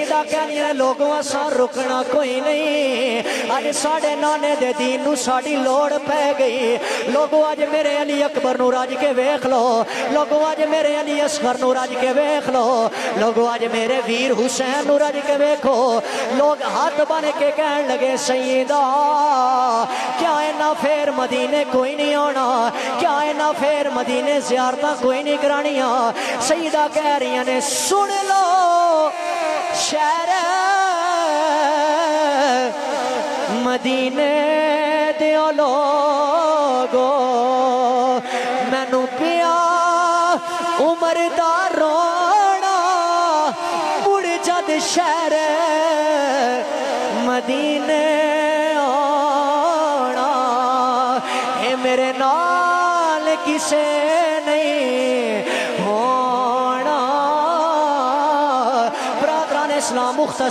سیدہ کہنی ہے لوگوں اساں رکنا کوئی نہیں، اج ساڑھے نانے دے دین نو ساڑی لوڑ پہ گئی۔ لوگوں اج میرے علی اکبر نو راج کے ویکھ لو، لوگوں اج میرے علی اصغر نو راج کے ویکھ لو، لوگوں اج میرے ویر حسین نو راج کے ویکھو۔ لوگ ہاتھ بن کے کہن لگے سیدہ کیا اینا پھر مدینے کوئی نہیں آنا، کیا اینا پھر مدینے زیارتاں کوئی نہیں کرانیاں۔ سیدہ کہہ رہی ہیں سن لو شہر مدینے دیو لوگو، مینوں پیا عمر دا رونا، مڑ جد شہر مدینے آنا، اے میرے نال کسے نہیں ہونا۔ برادران اسلام مختصر